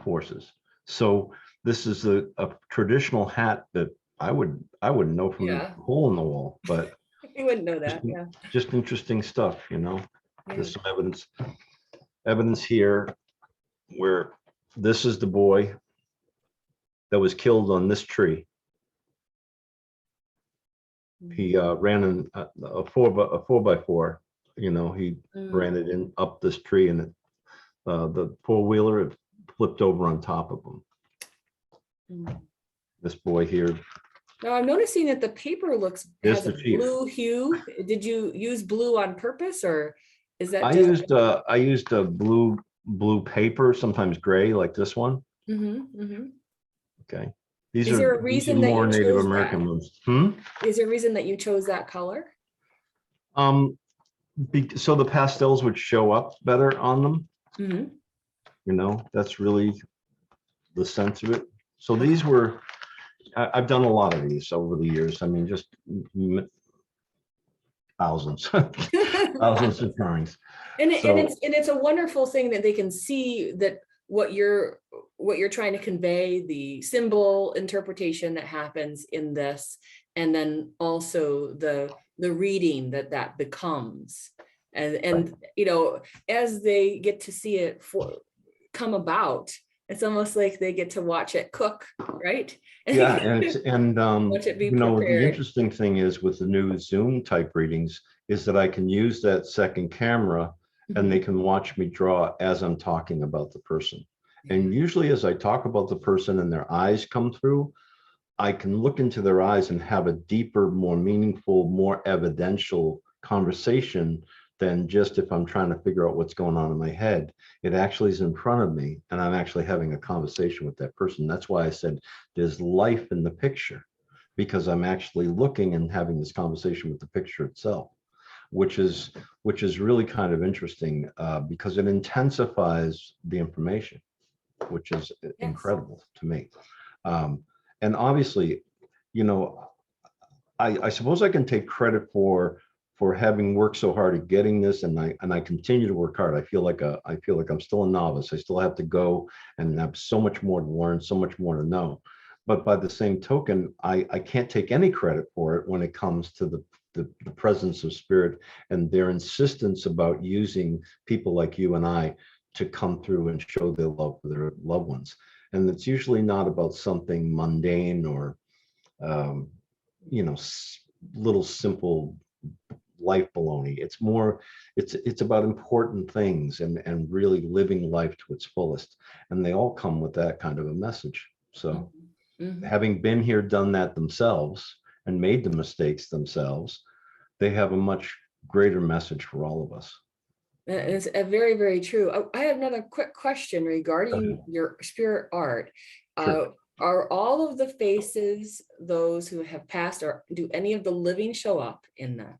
forces. So this is a traditional hat that I wouldn't know from Yeah. the hole in the wall, but You wouldn't know just, that. Yeah. just interesting stuff, you know. Yeah. There's some evidence here where this is the boy that was killed on this tree. He ran in a 4x4. You know, he ran it in up this tree, and the four-wheeler flipped over on top of him. Mm. This boy here. Now I'm noticing that the paper There's has a the chief. blue hue. Did you use blue on purpose, or is that I just? used a blue paper, sometimes gray, like this one. Mm-hmm, mm-hmm. Okay, these Is are there a reason that more you Native chose American that? ones. Is there a reason that you chose that color? So the pastels would show up better on them. Mm-hmm. You know, that's really the sense of it. So these were, I've done a lot of these over the years. I mean, just thousands, thousands of drawings. And So it's a wonderful thing that they can see that what you're trying to convey, the symbol interpretation that happens in this, and then also the reading that becomes, and you know, as they get to see it come about, it's almost like they get to watch it cook, right? yeah, and Watch it be you know, the prepared. interesting thing is with the new Zoom type readings is that I can use that second camera and they can watch me draw as I'm talking about the person. And usually as I talk about the person and their eyes come through, I can look into their eyes and have a deeper, more meaningful, more evidential conversation than just if I'm trying to figure out what's going on in my head. It actually is in front of me and I'm actually having a conversation with that person. That's why I said there's life in the picture, because I'm actually looking and having this conversation with the picture itself, which is really kind of interesting because it intensifies the information, which is incredible to me. And obviously, you know, I suppose I can take credit for having worked so hard at getting this, and I continue to work hard. I feel like I'm still a novice. I still have to go and have so much more to learn, so much more to know. But by the same token, I can't take any credit for it when it comes to the presence of spirit and their insistence about using people like you and I to come through and show their love for their loved ones. And it's usually not about something mundane or, you know, little simple life baloney. It's more, it's about important things and really living life to its fullest. And they all come with that kind of a message. So having been here, done that themselves and made the mistakes themselves, they have a much greater message for all of us. That is very, very true. I have another quick question regarding your spirit art. Sure. Are all of the faces those who have passed, or do any of the living show up in that?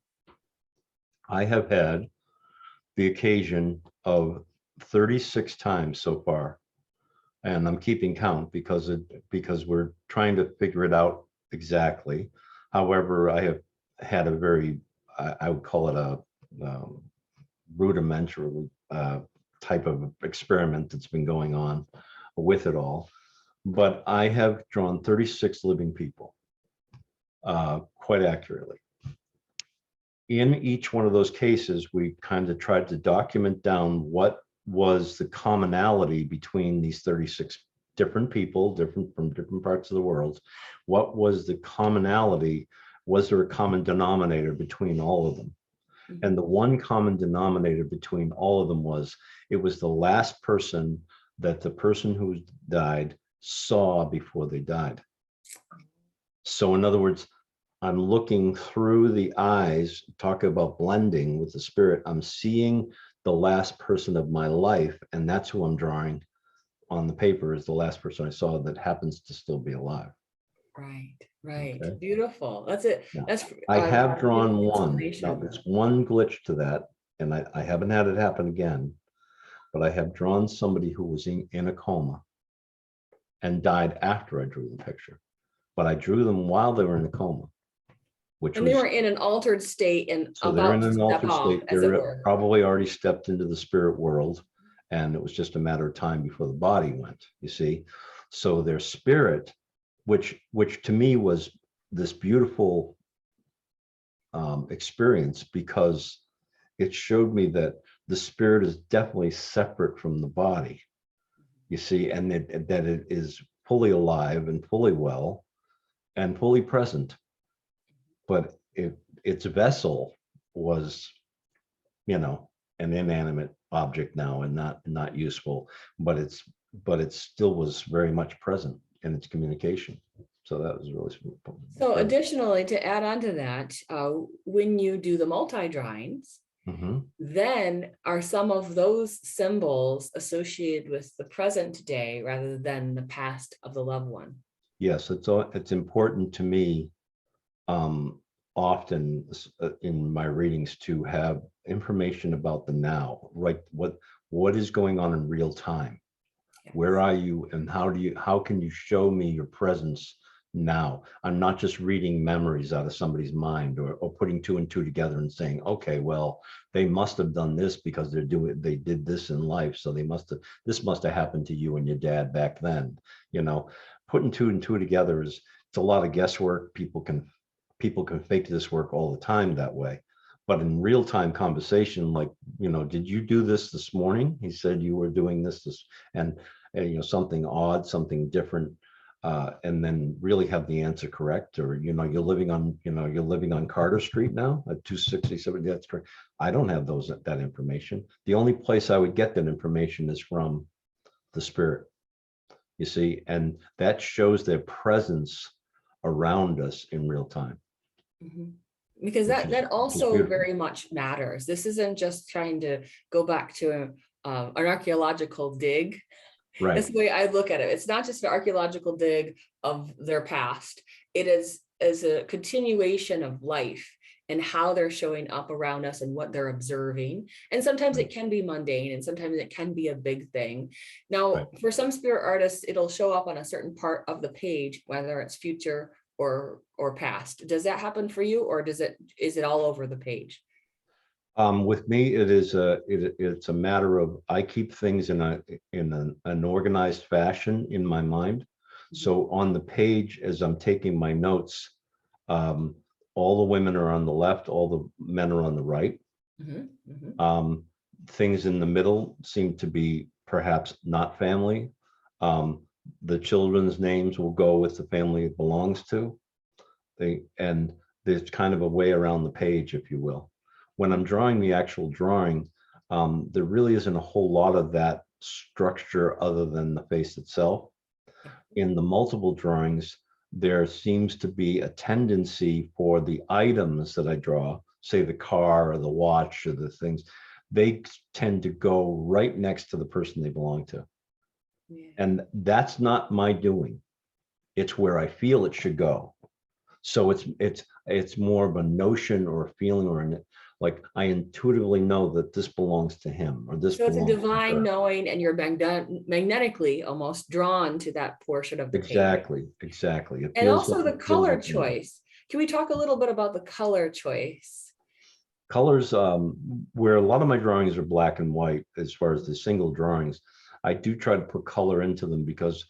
I have had the occasion of 36 times so far, and I'm keeping count because we're trying to figure it out exactly. However, I have had a very, I would call it a rudimentary type of experiment that's been going on with it all. But I have drawn 36 living people quite accurately. In each one of those cases, we kind of tried to document down what was the commonality between these 36 different people, different from different parts of the world. What was the commonality? Was there a common denominator between all of them? And the one common denominator between all of them was, it was the last person that the person who died saw before they died. So in other words, I'm looking through the eyes, talking about blending with the spirit. I'm seeing the last person of my life, and that's who I'm drawing on the paper, is the last person I saw that happens to still be alive. Right, right. Okay. Beautiful. That's it. Yeah. That's I have drawn one. Now there's one glitch to that, and I haven't had it happen again, but I have drawn somebody who was in a coma and died after I drew the picture. But I drew them while they were in a coma. And they were in an altered state and so they're in an altered state. They're probably already stepped into the spirit world, and it was just a matter of time before the body went, you see. So their spirit, which to me was this beautiful experience, because it showed me that the spirit is definitely separate from the body, you see, and that it is fully alive and fully well and fully present. But its vessel was, you know, an inanimate object now and not useful, but it still was very much present in its communication. So that was really smooth. So additionally, to add on to that, when you do the multi-drawings, then are some of those symbols associated with the present day rather than the past of the loved one? Yes, it's important to me often in my readings to have information about the now, right? What is going on in real time? Yes. Where are you, and how can you show me your presence now. I'm not just reading memories out of somebody's mind, or putting two and two together and saying, okay, well, they must have done this because they did this in life. So this must have happened to you and your dad back then. You know, putting two and two together it's a lot of guesswork. People can fake this work all the time that way. But in real-time conversation, like, you know, did you do this morning? He said you were doing this, and you know, something odd, something different, and then really have the answer correct. Or, you know, you're living on Carter Street now at 267. That's correct. I don't have that information. The only place I would get that information is from the spirit, you see, and that shows their presence around us in real time. Mm-hmm. Because that also very much matters. This isn't just trying to go back to an archaeological dig. Right. That's the way I look at it. It's not just an archaeological dig of their past. It is a continuation of life and how they're showing up around us and what they're observing. And sometimes it can be mundane, and sometimes it can be a big thing. Now, for some spirit artists, it'll show up on a certain part of the page, whether it's future or past. Does that happen for you, or is it all over the page? With me, it's a matter of, I keep things in an organized fashion in my mind. So on the page, as I'm taking my notes, all the women are on the left, all the men are on the right. Things in the middle seem to be perhaps not family. The children's names will go with the family it belongs to. And there's kind of a way around the page, if you will. When I'm drawing the actual drawing, there really isn't a whole lot of that structure other than the face itself. In the multiple drawings, there seems to be a tendency for the items that I draw, say the car or the watch or the things, they tend to go right next to the person they belong to. Yeah. And that's not my doing. It's where I feel it should go. So it's more of a notion or a feeling, or like I intuitively know that this belongs to him, or this. So it's a divine knowing, and you're magnetically almost drawn to that portion of the page. Exactly. And also the color choice. Can we talk a little bit about the color choice? Colors, where a lot of my drawings are black and white, as far as the single drawings, I do try to put color into them because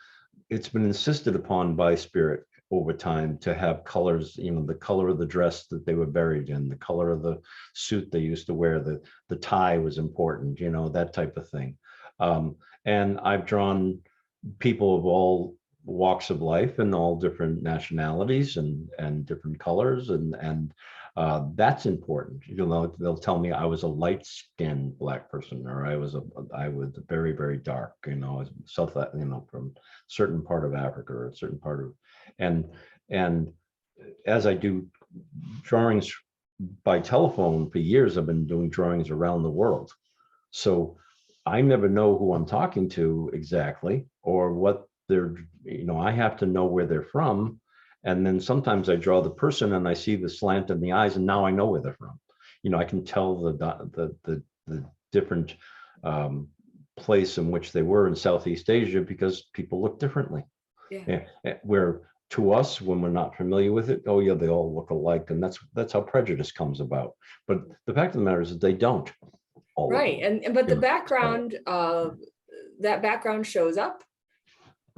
it's been insisted upon by spirit over time to have colors, you know, the color of the dress that they were buried in, the color of the suit they used to wear, the tie was important, you know, that type of thing. And I've drawn people of all walks of life and all different nationalities and different colors, and that's important. You know, they'll tell me I was a light-skinned black person, or I was very, very dark, you know, south, you know, from a certain part of Africa or a certain part of, and as I do drawings by telephone for years, I've been doing drawings around the world. So I never know who I'm talking to exactly, or what they're, you know, I have to know where they're from. And then sometimes I draw the person and I see the slant in the eyes, and now I know where they're from. You know, I can tell the different place in which they were in Southeast Asia, because people look differently. Yeah. Where to us, when we're not familiar with it, oh yeah, they all look alike, and that's how prejudice comes about. But the fact of the matter is that they don't. Right, but the background, that background shows up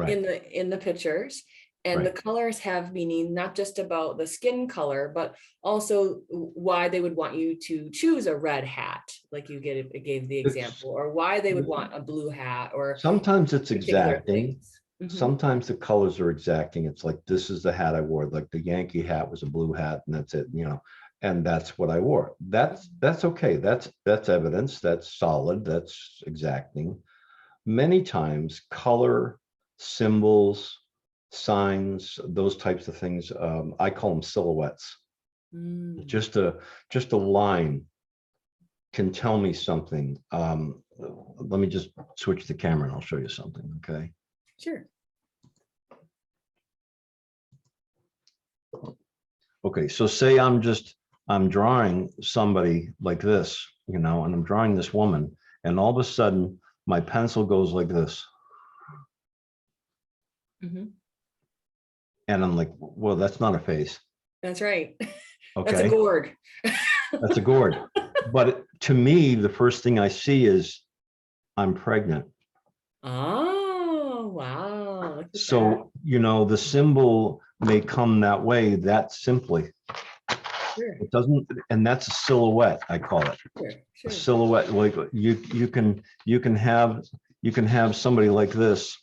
in the pictures, and the colors have meaning, not just about the skin color, but also why they would want you to choose a red hat, like you gave the example, or why they would want a blue hat, or sometimes it's exacting. Sometimes the colors are exacting. It's like, this is the hat I wore, like the Yankee hat was a blue hat, and that's it, you know, and that's what I wore. That's okay. That's evidence. That's solid. That's exacting. Many times color, symbols, signs, those types of things, I call them silhouettes. Just a line can tell me something. Let me just switch the camera and I'll show you something. Okay. Sure. Okay, so say I'm drawing somebody like this, you know, and I'm drawing this woman, and all of a sudden my pencil goes like this. And I'm like, well, that's not a face. That's right. That's a Okay. gourd. That's a gourd. But to me, the first thing I see is I'm pregnant. Oh, wow. Look at that. So, you know, the symbol may come that way, that simply. Sure, It doesn't, and that's a silhouette, I call it. sure, A sure. silhouette, like you can have somebody like this.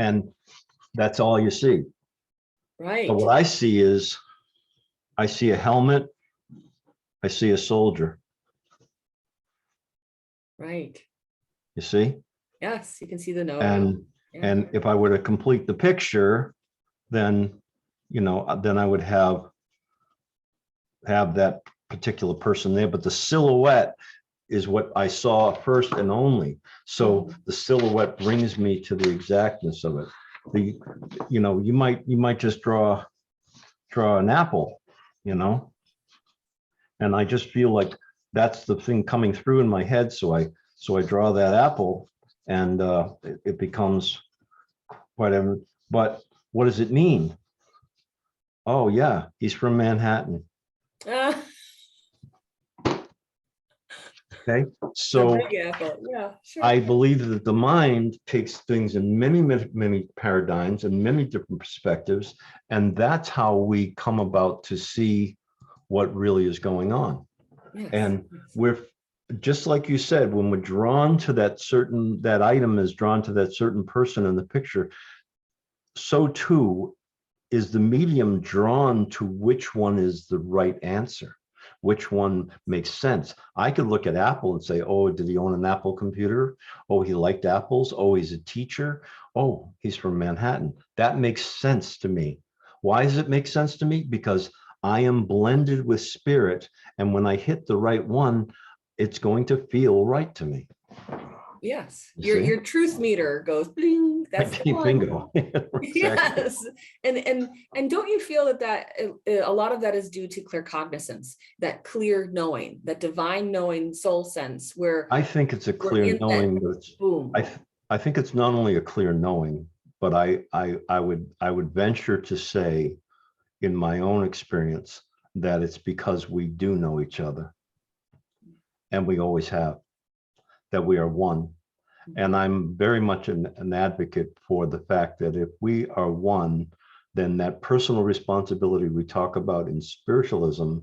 And that's all you see. Right, But what I see is, I see a helmet, I see a soldier, right. you see? Yes, you can see the nose. And Yeah. and if I were to complete the picture, then, you know, then I would have that particular person there. But the silhouette is what I saw first and only. So the silhouette brings me to the exactness of it. You know, you might just draw an apple, you know, and I just feel like that's the thing coming through in my head. So I draw that apple, and it becomes whatever. But what does it mean? Oh yeah, he's from Manhattan. Ah, Okay, the so big apple. Yeah, sure. I believe that the mind takes things in many paradigms and many different perspectives, and that's how we come about to see what really is going on. Yes, And yes. we're, just like you said, when we're drawn to that item is drawn to that certain person in the picture, so too is the medium drawn to which one is the right answer, which one makes sense. I could look at Apple and say, oh, did he own an Apple computer? Oh, he liked apples. Oh, he's a teacher. Oh, he's from Manhattan. That makes sense to me. Why does it make sense to me? Because I am blended with spirit, and when I hit the right one, it's going to feel right to me. Yes, You see? your truth meter goes bling. That's the one. Bingo. Exactly. Yes, and don't you feel that a lot of that is due to clear cognizance, that clear knowing, that divine knowing, soul sense, where I think it's a we're clear in that knowing, but boom. I think it's not only a clear knowing, but I would venture to say, in my own experience, that it's because we do know each other, and we always have, that we are one. And I'm very much an advocate for the fact that if we are one, then that personal responsibility we talk about in spiritualism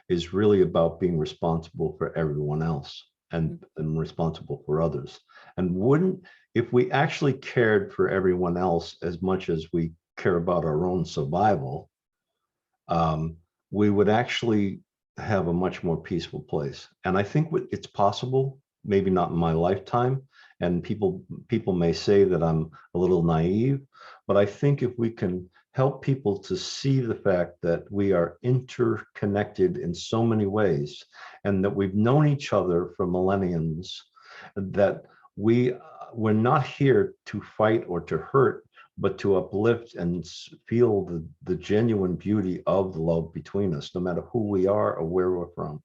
is really about being responsible for everyone else, and responsible for others. And if we actually cared for everyone else as much as we care about our own survival, we would actually have a much more peaceful place. And I think it's possible, maybe not in my lifetime, and people may say that I'm a little naive, but I think if we can help people to see the fact that we are interconnected in so many ways, and that we've known each other for millenniums, that we're not here to fight or to hurt, but to uplift and feel the genuine beauty of the love between us, no matter who we are or where we're from.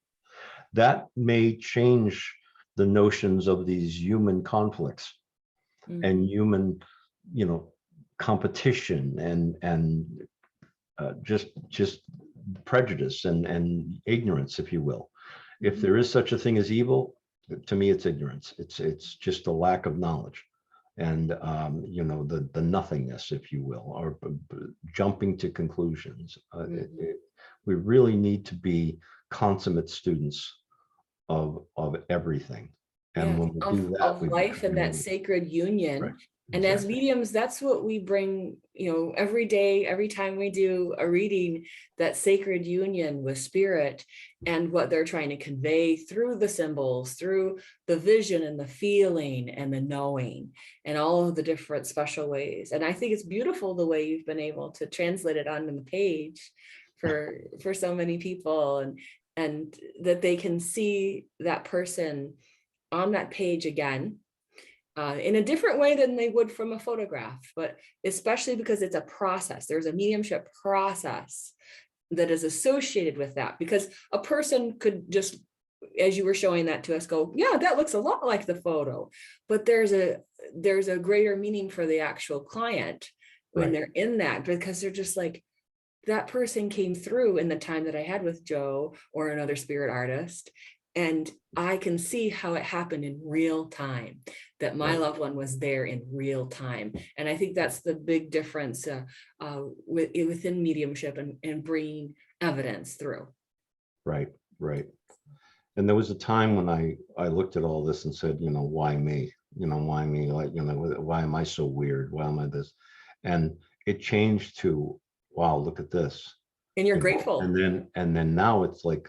That may change the notions of these human conflicts and human, you know, competition and just prejudice and ignorance, if you will. If there is such a thing as evil, to me, it's ignorance. It's just a lack of knowledge, and you know, the nothingness, if you will, or jumping to conclusions. We really need to be consummate students of everything, and Yeah, when we do that, of we life and that become sacred union. right. And as Exactly. mediums, that's what we bring, you know, every day, every time we do a reading, that sacred union with spirit and what they're trying to convey through the symbols, through the vision and the feeling and the knowing and all of the different special ways. And I think it's beautiful the way you've been able to translate it onto the page for so many people, and that they can see that person on that page again. in a different way than they would from a photograph, but especially because it's a process. There's a mediumship process that is associated with that, because a person could just, as you were showing that to us, go, yeah, that looks a lot like the photo, but there's a greater meaning for the actual client when they're in that, because they're just like, that person came through in the time that I had with Joe or another spirit artist, and I can see how it happened in real time, that my loved one was there in real time. And I think that's the big difference within mediumship and bringing evidence through. Right. And there was a time when I looked at all this and said, why me? Why me? Like, why am I so weird? Why am I this? And it changed to, wow, look at this. And you're grateful. And then now it's like,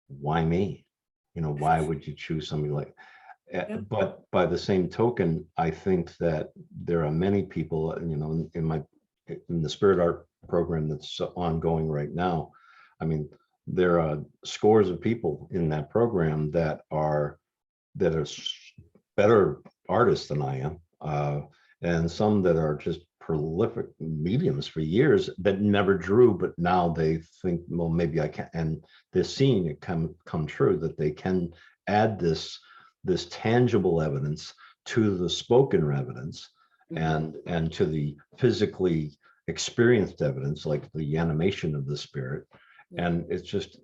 why me? Why would you choose somebody like, but by the same token, I think that there are many people, in the spirit art program that's ongoing right now. I mean, there are scores of people in that program that are better artists than I am, and some that are just prolific mediums for years that never drew, but now they think, well, maybe I can, and they're seeing it come true, that they can add this tangible evidence to the spoken evidence, and to the physically experienced evidence, like the animation of the spirit. And it's just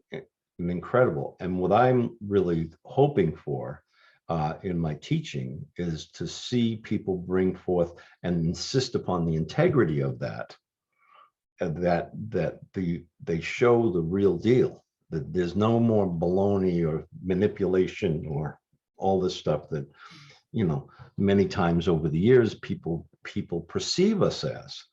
incredible. And what I'm really hoping for in my teaching is to see people bring forth and insist upon the integrity of that, they show the real deal, that there's no more baloney or manipulation or all this stuff that, many times over the years, people perceive us as,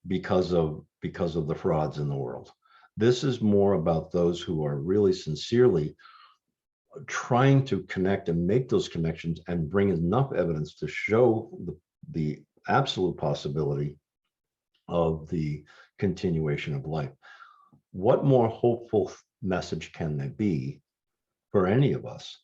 because of the frauds in the world. This is more about those who are really sincerely trying to connect and make those connections and bring enough evidence to show the absolute possibility of the continuation of life. What more hopeful message can there be for any of us,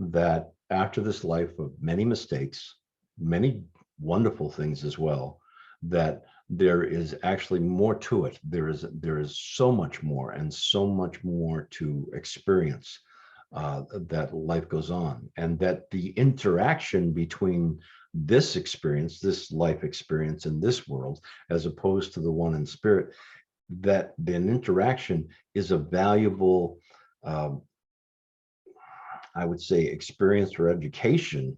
that after this life of many mistakes, many wonderful things as well, that there is actually more to it. There is so much more, and so much more to experience, that life goes on, and that the interaction between this experience, this life experience in this world, as opposed to the one in spirit, that the interaction is a valuable, I would say, experience or education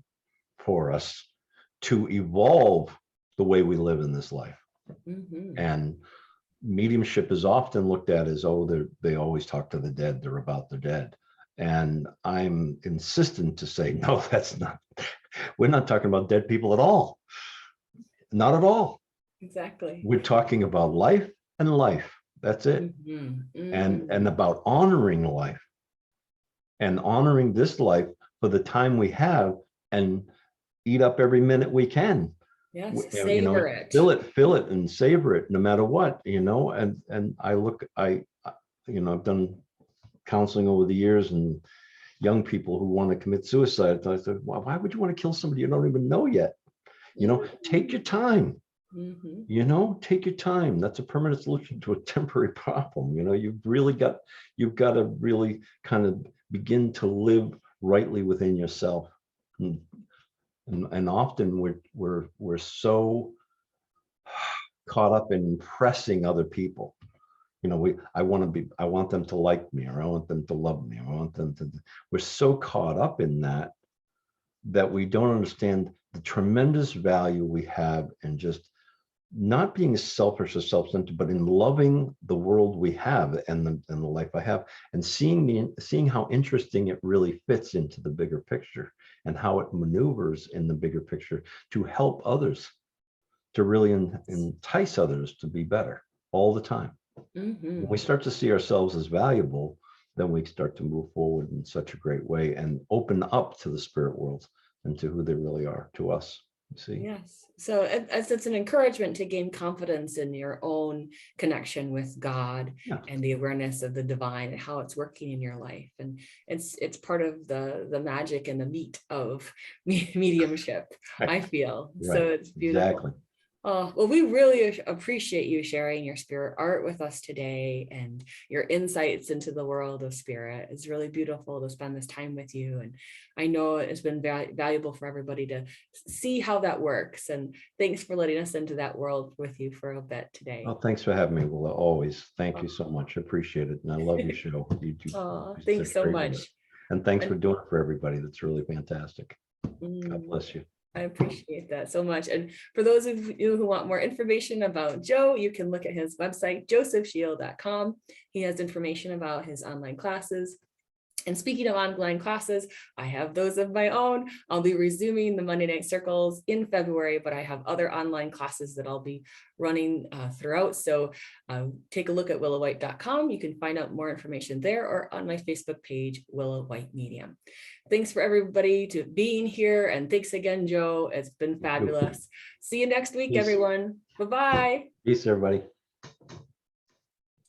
for us to evolve the way we live in this life. And mediumship is often looked at as, oh, they always talk to the dead, they're about the dead. And I'm insistent to say, no, that's not, we're not talking about dead people at all. Not at all. Exactly. We're talking about life and life. That's it. And about honoring life, and honoring this life for the time we have, and eat up every minute we can. Yes, savor it. Fill it and savor it, no matter what, and I've done counseling over the years, and young people who want to commit suicide. I said, why would you want to kill somebody you don't even know yet? Take your time. Take your time. That's a permanent solution to a temporary problem. You've got to really kind of begin to live rightly within yourself. And often we're so caught up in impressing other people. I want them to like me, or I want them to love me, we're so caught up in that we don't understand the tremendous value we have in just not being selfish or self-centered, but in loving the world we have, and the life I have, and seeing how interesting it really fits into the bigger picture, and how it maneuvers in the bigger picture to help others, to really entice others to be better all the time. When we start to see ourselves as valuable, then we start to move forward in such a great way, and open up to the spirit world and to who they really are to us. See, Yes. So it's an encouragement to gain confidence in your own connection with God yeah, and the awareness of the divine and how it's working in your life. And it's part of the magic and the meat of mediumship, I feel. So right, it's exactly. beautiful. Oh, well, we really appreciate you sharing your spirit art with us today and your insights into the world of spirit. It's really beautiful to spend this time with you. And I know it's been valuable for everybody to see how that works. And thanks for letting us into that world with you for a bit today. Well, thanks for having me, Willa. Always. Thank you Oh, so much. I appreciate it. And I love your show. You do thanks such so great work. much. And thanks for And doing it for everybody. That's really fantastic. God mm, bless you. I appreciate that so much. And for those of you who want more information about Joe, you can look at his website, josephshiel.com. He has information about his online classes. And speaking of online classes, I have those of my own. I'll be resuming the Monday Night Circles in February, but I have other online classes that I'll be running throughout. So take a look at willawhite.com. You can find out more information there or on my Facebook page, Willa White Medium. Thanks for everybody to being here. And thanks again, Joe. It's been fabulous. See you next week, Peace. everyone. Bye-bye. Peace, everybody.